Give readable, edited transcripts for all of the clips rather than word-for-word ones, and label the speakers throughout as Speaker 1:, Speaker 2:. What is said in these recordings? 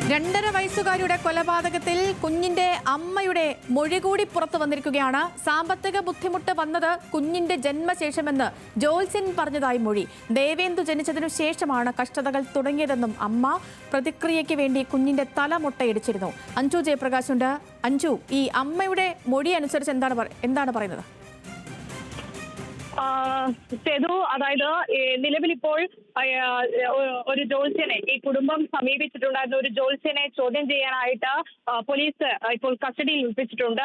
Speaker 1: 2.5 വയസ്സുകാരിയുടെ കൊലപാതകത്തിൽ കുഞ്ഞിന്റെ അമ്മയുടെ മൊഴി കൂടി പുറത്തു വന്നിരിക്കുകയാണ്. സാമ്പത്തിക ബുദ്ധിമുട്ട് വന്നത് കുഞ്ഞിന്റെ ജന്മശേഷമെന്ന് ജോത്സ്യൻ പറഞ്ഞതായി മൊഴി. ദേവേന്ദു ജനിച്ചതിനു ശേഷമാണ് കഷ്ടതകൾ തുടങ്ങിയതെന്നും അമ്മ പ്രതിക്രിയയ്ക്ക് വേണ്ടി കുഞ്ഞിന്റെ തല മുട്ടയിടിച്ചിരുന്നു. അഞ്ജു ജയപ്രകാശ് ഉണ്ട്. അഞ്ജു, ഈ അമ്മയുടെ മൊഴി അനുസരിച്ച് എന്താണ് പറയുന്നത്?
Speaker 2: സേതു, അതായത് നിലവിൽ ഇപ്പോൾ ഒരു ജോത്സ്യനെ ഈ കുടുംബം സമീപിച്ചിട്ടുണ്ടായിരുന്ന ഒരു ജോത്സ്യനെ ചോദ്യം ചെയ്യാനായിട്ട് പോലീസ് ഇപ്പോൾ കസ്റ്റഡിയിൽ ഏൽപ്പിച്ചിട്ടുണ്ട്.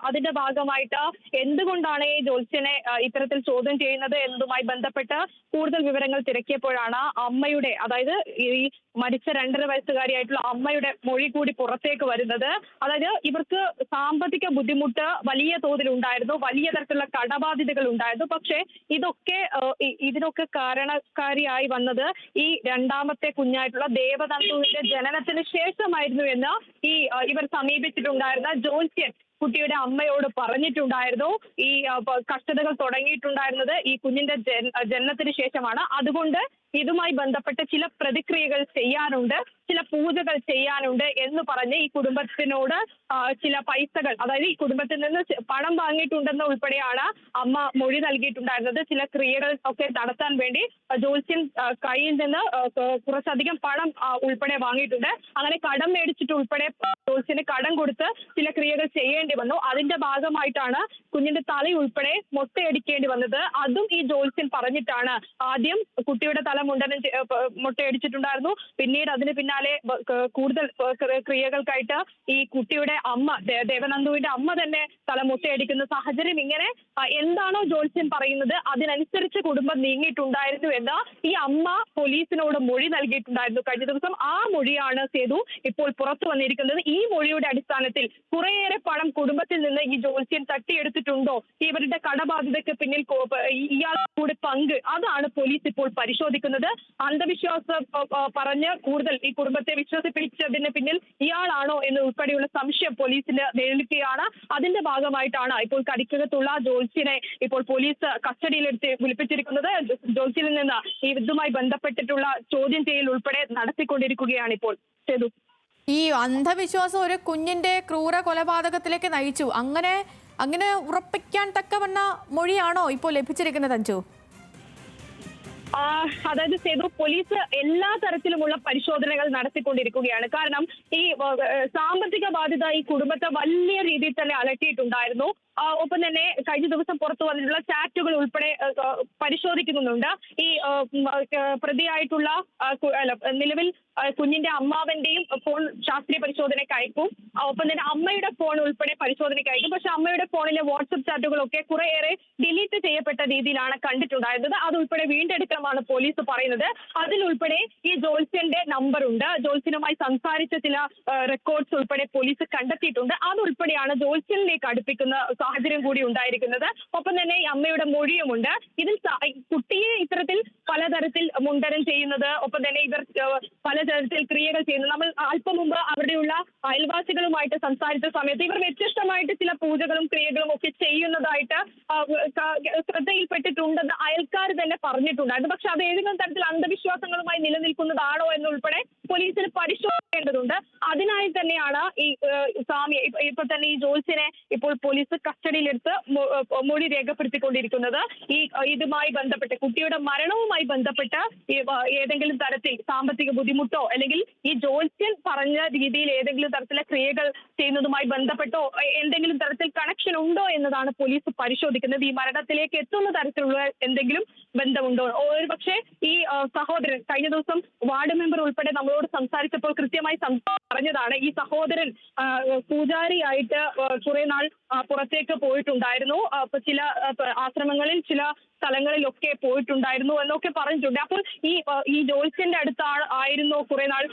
Speaker 2: അതിന്റെ ഭാഗമായിട്ട് എന്തുകൊണ്ടാണ് ഈ ജോത്സ്യനെ ഇത്തരത്തിൽ ചോദ്യം ചെയ്യുന്നത് എന്നതുമായി ബന്ധപ്പെട്ട് കൂടുതൽ വിവരങ്ങൾ തിരക്കിയപ്പോഴാണ് അമ്മയുടെ, അതായത് ഈ മരിച്ച 2.5 വയസ്സുകാരിയായിട്ടുള്ള അമ്മയുടെ മൊഴി കൂടി പുറത്തേക്ക് വരുന്നത്. അതായത് ഇവർക്ക് സാമ്പത്തിക ബുദ്ധിമുട്ട് വലിയ തോതിൽ ഉണ്ടായിരുന്നു, വലിയ തരത്തിലുള്ള കടബാധ്യതകൾ ഉണ്ടായിരുന്നു. പക്ഷേ ഇതിനൊക്കെ കാരണക്കാരിയായി വന്നത് ഈ രണ്ടാമത്തെ കുഞ്ഞായിട്ടുള്ള ദേവനന്ദുവിന്റെ ജനനത്തിന് ശേഷമായിരുന്നു എന്ന് ഇവർ സമീപിച്ചിട്ടുണ്ടായിരുന്ന ജോത്സ്യൻ കുട്ടിയുടെ അമ്മയോട് പറഞ്ഞിട്ടുണ്ടായിരുന്നു. ഈ കഷ്ടതകൾ തുടങ്ങിയിട്ടുണ്ടായിരുന്നത് ഈ കുഞ്ഞിന്റെ ജനനത്തിന് ശേഷമാണ്. അതുകൊണ്ട് ഇതുമായി ബന്ധപ്പെട്ട് ചില പ്രതിക്രിയകൾ ചെയ്യാനുണ്ട്, ചില പൂജകൾ ചെയ്യാനുണ്ട് എന്ന് പറഞ്ഞ് ഈ കുടുംബത്തിനോട് ചില പൈസകൾ, അതായത് ഈ കുടുംബത്തിൽ നിന്ന് പണം വാങ്ങിയിട്ടുണ്ടെന്ന് ഉൾപ്പെടെയാണ് അമ്മ മൊഴി നൽകിയിട്ടുണ്ടായിരുന്നത്. ചില ക്രിയകൾ ഒക്കെ നടത്താൻ വേണ്ടി ജോത്സ്യൻ കയ്യിൽ നിന്ന് കുറച്ചധികം പണം ഉൾപ്പെടെ വാങ്ങിയിട്ടുണ്ട്. അങ്ങനെ കടം മേടിച്ചിട്ട് ഉൾപ്പെടെ ജോത്സ്യന് കടം കൊടുത്ത് ചില ക്രിയകൾ ചെയ്യേണ്ടി വന്നു. അതിന്റെ ഭാഗമായിട്ടാണ് കുഞ്ഞിന്റെ തല ഉൾപ്പെടെ മുട്ടയടിക്കേണ്ടി വന്നത്. അതും ഈ ജോത്സ്യൻ പറഞ്ഞിട്ടാണ്. ആദ്യം കുട്ടിയുടെ തല മുട്ടയടിച്ചിട്ടുണ്ടായിരുന്നു. പിന്നീട് അതിന് പിന്നാലെ കൂടുതൽ ക്രിയകൾക്കായിട്ട് ഈ കുട്ടിയുടെ അമ്മ, ദേവനന്ദുവിന്റെ അമ്മ തന്നെ തല മുട്ടയടിക്കുന്ന സാഹചര്യം. ഇങ്ങനെ എന്താണോ ജോത്സ്യൻ പറയുന്നത് അതിനനുസരിച്ച് കുടുംബം നീങ്ങിയിട്ടുണ്ടായിരുന്നു എന്ന് ഈ അമ്മ പോലീസിനോട് മൊഴി നൽകിയിട്ടുണ്ടായിരുന്നു കഴിഞ്ഞ ദിവസം. ആ മൊഴിയാണ് സേതു ഇപ്പോൾ പുറത്തു വന്നിരിക്കുന്നത്. ഈ മൊഴിയുടെ അടിസ്ഥാനത്തിൽ കുറേയേറെ പണം കുടുംബത്തിൽ നിന്ന് ഈ ജോത്സ്യൻ തട്ടിയെടുത്തിട്ടുണ്ടോ, ഇവരുടെ കടബാധ്യതയ്ക്ക് പിന്നിൽ ഇയാളുടെ പങ്ക്, അതാണ് പോലീസ് ഇപ്പോൾ പരിശോധിക്കുന്നത്. അന്ധവിശ്വാസം പറഞ്ഞ് കൂടുതൽ ഈ കുടുംബത്തെ വിശ്വസിപ്പിച്ചതിന് പിന്നിൽ ഇയാളാണോ എന്ന് ഉൾപ്പെടെയുള്ള സംശയം പോലീസിന് നേരിടുകയാണ്. അതിന്റെ ഭാഗമായിട്ടാണ് ഇപ്പോൾ കരിക്കകത്തുള്ള ജോത്സ്യനെ ഇപ്പോൾ പോലീസ് കസ്റ്റഡിയിലെടുത്ത് വിളിപ്പിച്ചിരിക്കുന്നത്. ജോത്സ്യനിൽ നിന്ന് ഇതുമായി ബന്ധപ്പെട്ടിട്ടുള്ള ചോദ്യം ചെയ്യൽ ഉൾപ്പെടെ നടത്തിക്കൊണ്ടിരിക്കുകയാണ് ഇപ്പോൾ. സേതു,
Speaker 1: ഈ അന്ധവിശ്വാസം ഒരു കുഞ്ഞിന്റെ ക്രൂര കൊലപാതകത്തിലേക്ക് നയിച്ചു, അങ്ങനെ ഉറപ്പിക്കാൻ തക്കവണ്ണ മൊഴിയാണോ ഇപ്പോൾ ലഭിച്ചിരിക്കുന്നത് അഞ്ജു?
Speaker 2: അതായത് സേതു, പോലീസ് എല്ലാ തരത്തിലുമുള്ള പരിശോധനകൾ നടത്തിക്കൊണ്ടിരിക്കുകയാണ്. കാരണം ഈ സാമ്പത്തിക ബാധ്യത ഈ കുടുംബത്തെ വലിയ രീതിയിൽ തന്നെ അലട്ടിയിട്ടുണ്ടായിരുന്നു. ഒപ്പം തന്നെ കഴിഞ്ഞ ദിവസം പുറത്തു വന്നിട്ടുള്ള ചാറ്റുകൾ ഉൾപ്പെടെ പരിശോധിക്കുന്നുണ്ട്. ഈ പ്രതിയായിട്ടുള്ള നിലവിൽ കുഞ്ഞിന്റെ അമ്മാവന്റെയും ഫോൺ ശാസ്ത്രീയ പരിശോധനയ്ക്ക് അയക്കും. ഒപ്പം തന്നെ അമ്മയുടെ ഫോൺ ഉൾപ്പെടെ പരിശോധനയ്ക്ക് അയക്കും. പക്ഷെ അമ്മയുടെ ഫോണിലെ വാട്സപ്പ് ചാറ്റുകളൊക്കെ കുറേയേറെ ഡിലീറ്റ് ചെയ്യപ്പെട്ട രീതിയിലാണ് കണ്ടിട്ടുണ്ടായിരുന്നത്. അതുൾപ്പെടെ വീണ്ടെടുക്കണമെന്നാണ് പോലീസ് പറയുന്നത്. അതിലുൾപ്പെടെ ഈ ജോത്സ്യന്റെ നമ്പർ ഉണ്ട്, ജോത്സ്യനുമായി സംസാരിച്ച ചില റെക്കോർഡ്സ് ഉൾപ്പെടെ പോലീസ് കണ്ടെത്തിയിട്ടുണ്ട്. അതുൾപ്പെടെയാണ് ജോത്സ്യനിലേക്ക് അടുപ്പിക്കുന്ന സാഹചര്യം കൂടി ഉണ്ടായിരിക്കുന്നത്. ഒപ്പം തന്നെ ഈ അമ്മയുടെ മൊഴിയുമുണ്ട്. ഇതിൽ കുട്ടിയെ ഇത്തരത്തിൽ പലതരത്തിൽ മുണ്ടനം ചെയ്യുന്നത്, ഒപ്പം തന്നെ ഇവർ പലതരത്തിൽ ക്രിയകൾ ചെയ്യുന്നത്. നമ്മൾ അല്പം മുമ്പ് അവിടെയുള്ള അയൽവാസികളുമായിട്ട് സംസാരിച്ച സമയത്ത് ഇവർ വ്യത്യസ്തമായിട്ട് ചില പൂജകളും ക്രിയകളും ഒക്കെ ചെയ്യുന്നതായിട്ട് ശ്രദ്ധയിൽപ്പെട്ടിട്ടുണ്ടെന്ന് അയൽക്കാർ തന്നെ പറഞ്ഞിട്ടുണ്ടായിരുന്നു. പക്ഷെ അത് ഏതെങ്കിലും തരത്തിൽ അന്ധവിശ്വാസങ്ങളുമായി നിലനിൽക്കുന്നതാണോ എന്നുൾപ്പെടെ പോലീസിന് പരിശോധിക്കേണ്ടതുണ്ട്. അതിനായി തന്നെയാണ് ഈ സ്വാമിയെ ഇപ്പോൾ തന്നെ ഈ ജോത്സ്യനെ ഇപ്പോൾ പോലീസ് കസ്റ്റഡിയിലെടുത്ത് മൊഴി രേഖപ്പെടുത്തിക്കൊണ്ടിരിക്കുന്നത്. ഇതുമായി ബന്ധപ്പെട്ട് കുട്ടിയുടെ മരണവുമായി ബന്ധപ്പെട്ട് ഏതെങ്കിലും തരത്തിൽ സാമ്പത്തിക ബുദ്ധിമുട്ടോ അല്ലെങ്കിൽ ഈ ജോത്സ്യൻ പറഞ്ഞ രീതിയിൽ ഏതെങ്കിലും തരത്തിലെ ക്രിയകൾ ചെയ്യുന്നതുമായി ബന്ധപ്പെട്ടോ എന്തെങ്കിലും തരത്തിൽ കണക്ഷൻ ഉണ്ടോ എന്നതാണ് പോലീസ് പരിശോധിക്കുന്നത്. ഈ മരണത്തിലേക്ക് എത്തുന്ന തരത്തിലുള്ള എന്തെങ്കിലും ബന്ധമുണ്ടോ? ഒരു പക്ഷേ ഈ സഹോദരൻ കഴിഞ്ഞ ദിവസം വാർഡ് മെമ്പർ ഉൾപ്പെടെ നമ്മളോട് സംസാരിച്ചപ്പോൾ കൃത്യമായി പറഞ്ഞതാണ്, ഈ സഹോദരൻ പൂജാരിയായിട്ട് കുറെ നാൾ പുറത്തേക്ക് പോയിട്ടുണ്ടായിരുന്നു, ചില ആശ്രമങ്ങളിൽ ചില സ്ഥലങ്ങളിലൊക്കെ പോയിട്ടുണ്ടായിരുന്നു എന്നൊക്കെ പറഞ്ഞിട്ടുണ്ട്. അപ്പോൾ ഈ ജോത്സ്യന്റെ ആയിരുന്നോ കുറെ നാൾ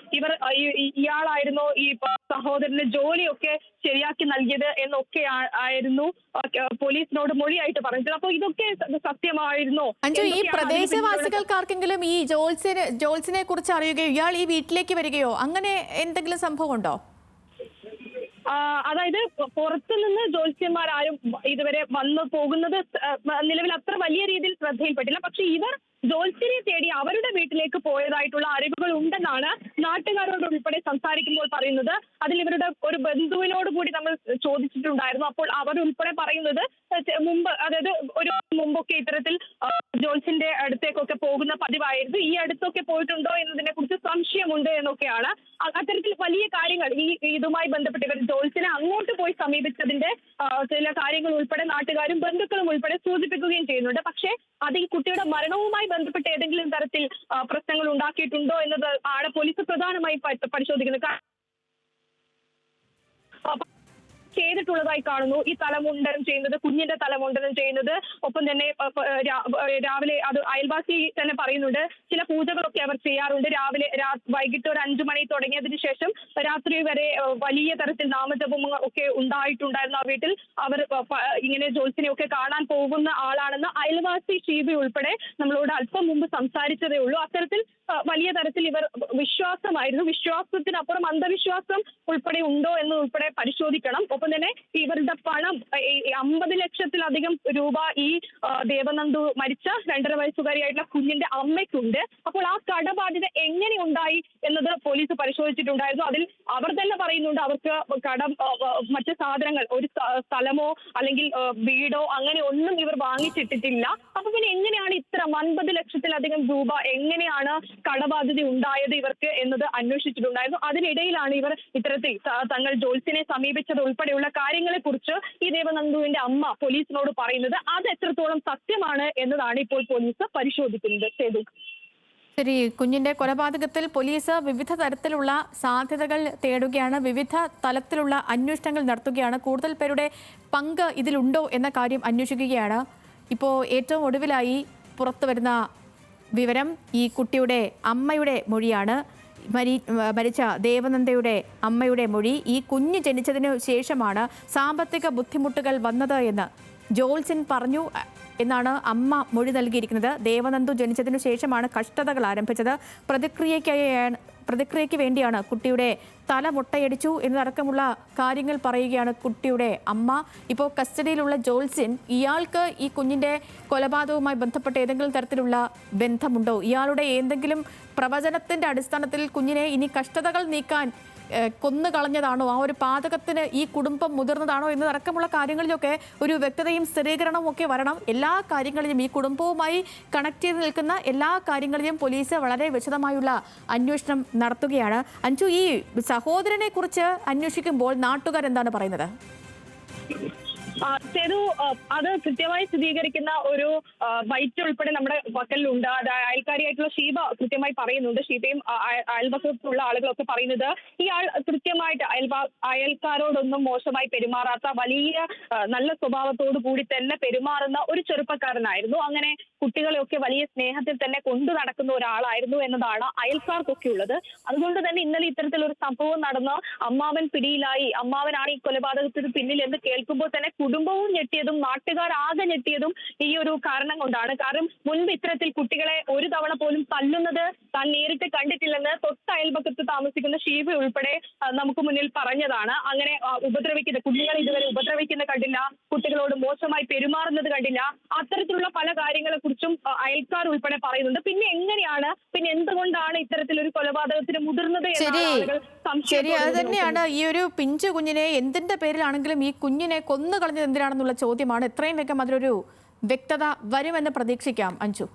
Speaker 2: ഇയാളായിരുന്നോ ഈ സഹോദരന് ജോലിയൊക്കെ ശരിയാക്കി നൽകിയത് എന്നൊക്കെ ആയിരുന്നു പോലീസിനോട് മൊഴിയായിട്ട് പറഞ്ഞത്. അപ്പോൾ ഇതൊക്കെ സത്യമായിരുന്നോ?
Speaker 1: ഈ പ്രദേശവാസികൾക്കാർക്കെങ്കിലും ഈ ജോത്സ്യനെ കുറിച്ച് അറിയുകയോ ഇയാൾ ഈ വീട്ടിലേക്ക് വരികയോ അങ്ങനെ എന്തെങ്കിലും സംഭവം ഉണ്ടോ?
Speaker 2: അതായത് പുറത്തുനിന്ന് ജ്യോത്സ്യന്മാരാരും ഇതുവരെ വന്നു പോകുന്നത് നിലവിൽ അത്ര വലിയ രീതിയിൽ ശ്രദ്ധയിൽപ്പെട്ടില്ല. പക്ഷെ ഇവർ ജോത്സ്യനെ തേടി അവരുടെ വീട്ടിലേക്ക് പോയതായിട്ടുള്ള അറിവുകൾ ഉണ്ടെന്നാണ് നാട്ടുകാരോട് ഉൾപ്പെടെ സംസാരിക്കുമ്പോൾ പറയുന്നത്. അതിൽ ഇവരുടെ ഒരു ബന്ധുവിനോട് കൂടി നമ്മൾ ചോദിച്ചിട്ടുണ്ടായിരുന്നു. അപ്പോൾ അവർ ഉൾപ്പെടെ പറയുന്നത് മുമ്പ്, അതായത് ഒരു മുമ്പൊക്കെ ഇത്തരത്തിൽ ജോത്സ്യന്റെ അടുത്തേക്കൊക്കെ പോകുന്ന പതിവായിരുന്നു. ഈ അടുത്തൊക്കെ പോയിട്ടുണ്ടോ എന്നതിനെ കുറിച്ച് സംശയമുണ്ട് എന്നൊക്കെയാണ്. അത്തരത്തിൽ വലിയ കാര്യങ്ങൾ ഇതുമായി ബന്ധപ്പെട്ട് ഇവർ ജോത്സ്യനെ അങ്ങോട്ട് പോയി സമീപിച്ചതിന്റെ ചില കാര്യങ്ങൾ ഉൾപ്പെടെ നാട്ടുകാരും ബന്ധുക്കളും ഉൾപ്പെടെ സൂചിപ്പിക്കുകയും ചെയ്യുന്നുണ്ട്. പക്ഷേ അത് ഈ കുട്ടിയുടെ മരണവുമായി ബന്ധപ്പെട്ട് ഏതെങ്കിലും തരത്തിൽ പ്രശ്നങ്ങൾ ഉണ്ടാക്കിയിട്ടുണ്ടോ എന്നത് ആണ് പോലീസ് പ്രധാനമായും പരിശോധിക്കുന്നത്. ചെയ്തിട്ടുള്ളതായി കാണുന്നു. ഈ തലമുണ്ടനം ചെയ്യുന്നത്, കുഞ്ഞിന്റെ തലമുണ്ടനം ചെയ്യുന്നത്, ഒപ്പം തന്നെ രാവിലെ അത് അയൽവാസി തന്നെ പറയുന്നുണ്ട്, ചില പൂജകളൊക്കെ അവർ ചെയ്യാറുണ്ട്. രാവിലെ വൈകിട്ട് ഒരു 5 മണി തുടങ്ങിയതിന് ശേഷം രാത്രി വരെ വലിയ തരത്തിൽ നാമജപം ഒക്കെ ഉണ്ടായിട്ടുണ്ടായിരുന്നു ആ വീട്ടിൽ. അവർ ഇങ്ങനെ ജോത്സ്യനെ ഒക്കെ കാണാൻ പോകുന്ന ആളാണെന്ന് അയൽവാസി ഷീബി ഉൾപ്പെടെ നമ്മളോട് അല്പം മുമ്പ് സംസാരിച്ചതേ ഉള്ളൂ. അത്തരത്തിൽ വലിയ തരത്തിൽ ഇവർ വിശ്വാസമായിരുന്നു. വിശ്വാസത്തിനപ്പുറം അന്ധവിശ്വാസം ഉൾപ്പെടെ ഉണ്ടോ എന്ന് ഉൾപ്പെടെ പരിശോധിക്കണം. ഒപ്പം തന്നെ ഇവരുടെ പണം 50 ലക്ഷത്തിലധികം രൂപ ഈ ദേവനന്ദു മരിച്ച 2.5 വയസ്സുകാരിയായിട്ടുള്ള കുഞ്ഞിന്റെ അമ്മയ്ക്കുണ്ട്. അപ്പോൾ ആ കടബാധ്യത എങ്ങനെ ഉണ്ടായി എന്നത് പോലീസ് പരിശോധിച്ചിട്ടുണ്ടായിരുന്നു. അതിൽ അവർ തന്നെ പറയുന്നുണ്ട് അവർക്ക് മറ്റ് സാധനങ്ങൾ, ഒരു സ്ഥലമോ അല്ലെങ്കിൽ വീടോ അങ്ങനെ ഒന്നും ഇവർ വാങ്ങിച്ചിട്ടിട്ടില്ല. അപ്പൊ പിന്നെ എങ്ങനെയാണ് ഇത്ര 50 ലക്ഷത്തിലധികം രൂപ എങ്ങനെയാണ് കടബാധ്യത ഉണ്ടായത് ഇവർക്ക് എന്നത് അന്വേഷിച്ചിട്ടുണ്ടായിരുന്നു. അതിനിടയിലാണ് ഇവർ ഇത്തരത്തിൽ തങ്ങൾ ജോത്സ്യനെ സമീപിച്ചത് ഉൾപ്പെടെയുള്ള കാര്യങ്ങളെ കുറിച്ച് ഈ ദേവനന്ദുവിന്റെ അമ്മ പോലീസിനോട് പറയുന്നത്. അത് എത്രത്തോളം സത്യമാണ് എന്നതാണ് ഇപ്പോൾ പോലീസ് പരിശോധിക്കുന്നത്. സേതു,
Speaker 1: ശരി, കുഞ്ഞിന്റെ കൊലപാതകത്തിൽ പോലീസ് വിവിധ തരത്തിലുള്ള സാധ്യതകൾ തേടുകയാണ്, വിവിധ തലത്തിലുള്ള അന്വേഷണങ്ങൾ നടത്തുകയാണ്. കൂടുതൽ പേരുടെ പങ്ക് ഇതിലുണ്ടോ എന്ന കാര്യം അന്വേഷിക്കുകയാണ്. ഇപ്പോൾ ഏറ്റവും ഒടുവിലായി പുറത്തു വരുന്ന വിവരം ഈ കുട്ടിയുടെ അമ്മയുടെ മൊഴിയാണ്. മരിച്ച ദേവനന്ദയുടെ അമ്മയുടെ മൊഴി. ഈ കുഞ്ഞ് ജനിച്ചതിനു ശേഷമാണ് സാമ്പത്തിക ബുദ്ധിമുട്ടുകൾ വന്നത് എന്ന് ജോത്സ്യൻ പറഞ്ഞു എന്നാണ് അമ്മ മൊഴി നൽകിയിരിക്കുന്നത്. ദേവനന്ദു ജനിച്ചതിനു ശേഷമാണ് കഷ്ടതകൾ ആരംഭിച്ചത്. പ്രതിക്രിയയ്ക്ക് വേണ്ടിയാണ് കുട്ടിയുടെ തല മുട്ടയടിച്ചു എന്നതടക്കമുള്ള കാര്യങ്ങൾ പറയുകയാണ് കുട്ടിയുടെ അമ്മ. ഇപ്പോൾ കസ്റ്റഡിയിലുള്ള ജോത്സ്യൻ, ഇയാൾക്ക് ഈ കുഞ്ഞിൻ്റെ കൊലപാതകവുമായി ബന്ധപ്പെട്ട് ഏതെങ്കിലും തരത്തിലുള്ള ബന്ധമുണ്ടോ? ഇയാളുടെ എന്തെങ്കിലും പ്രവചനത്തിൻ്റെ അടിസ്ഥാനത്തിൽ കുഞ്ഞിനെ ഇനി കഷ്ടതകൾ നീക്കാൻ കൊന്നു കളഞ്ഞതാണോ, ആ ഒരു പാതകത്തിന് ഈ കുടുംബം മുതിർന്നതാണോ എന്നതടക്കമുള്ള കാര്യങ്ങളിലൊക്കെ ഒരു വ്യക്തതയും സ്ഥിരീകരണവും ഒക്കെ വരണം. എല്ലാ കാര്യങ്ങളിലും ഈ കുടുംബവുമായി കണക്ട് ചെയ്ത് നിൽക്കുന്ന എല്ലാ കാര്യങ്ങളിലും പോലീസ് വളരെ വിശദമായുള്ള അന്വേഷണം നടത്തുകയാണ്. അഞ്ജു, ഈ സഹോദരനെ കുറിച്ച് അന്വേഷിക്കുമ്പോൾ നാട്ടുകാർ എന്താണ് പറയുന്നത്?
Speaker 2: സേതു, അത് കൃത്യമായി സ്ഥിരീകരിക്കുന്ന ഒരു ബൈറ്റ് ഉൾപ്പെടെ നമ്മുടെ പക്കലിലുണ്ട്. അത് അയൽക്കാരിയായിട്ടുള്ള ഷീബ കൃത്യമായി പറയുന്നുണ്ട്. ഷീബയും അയൽപക്കത്തുള്ള ആളുകളൊക്കെ പറയുന്നത് ഇയാൾ കൃത്യമായിട്ട് അയൽക്കാരോടൊന്നും മോശമായി പെരുമാറാത്ത, വലിയ നല്ല സ്വഭാവത്തോടു കൂടി തന്നെ പെരുമാറുന്ന ഒരു ചെറുപ്പക്കാരനായിരുന്നു. അങ്ങനെ കുട്ടികളെയൊക്കെ വലിയ സ്നേഹത്തിൽ തന്നെ കൊണ്ടു നടക്കുന്ന ഒരാളായിരുന്നു എന്നതാണ് അയൽക്കാർക്കൊക്കെ ഉള്ളത്. അതുകൊണ്ട് തന്നെ ഇന്നലെ ഇത്തരത്തിലൊരു സംഭവം നടന്ന് അമ്മാവൻ പിടിയിലായി, അമ്മാവനാണ് ഈ കൊലപാതകത്തിന് പിന്നിൽ എന്ന് കേൾക്കുമ്പോൾ തന്നെ കുടുംബവും ഞെട്ടിയതും നാട്ടുകാരാകെ ഞെട്ടിയതും ഈ ഒരു കാരണം കൊണ്ടാണ്. കാരണം മുൻപ് ഇത്തരത്തിൽ കുട്ടികളെ ഒരു തവണ പോലും തല്ലുന്നത് താൻ നേരിട്ട് കണ്ടിട്ടില്ലെന്ന് തൊട്ട് അയൽപക്കത്ത് താമസിക്കുന്ന ഷീബ ഉൾപ്പെടെ നമുക്ക് മുന്നിൽ പറഞ്ഞതാണ്. അങ്ങനെ ഉപദ്രവിക്കുന്ന കുഞ്ഞുങ്ങളെ ഇതുവരെ ഉപദ്രവിക്കുന്ന കണ്ടില്ല, കുട്ടികളോട് മോശമായി പെരുമാറുന്നത് കണ്ടില്ല. അത്തരത്തിലുള്ള പല കാര്യങ്ങളെ കുറിച്ചും അയൽക്കാർ ഉൾപ്പെടെ പറയുന്നുണ്ട്. പിന്നെ എങ്ങനെയാണ്, പിന്നെ എന്തുകൊണ്ടാണ് ഇത്തരത്തിലൊരു കൊലപാതകത്തിന് മുതിർന്നത് എന്നാണ് ആളുകൾ സംശയം.
Speaker 1: ശരി, അത് തന്നെയാണ്. ഈ ഒരു പിഞ്ചു കുഞ്ഞിനെ എന്തിന്റെ പേരിലാണെങ്കിലും ഈ കുഞ്ഞിനെ കൊന്നു കളഞ്ഞത് എന്തിനാണെന്നുള്ള ചോദ്യമാണ്. എത്രയും വേഗം അതിലൊരു വ്യക്തത വരുമെന്ന് പ്രതീക്ഷിക്കാം. അഞ്ജു.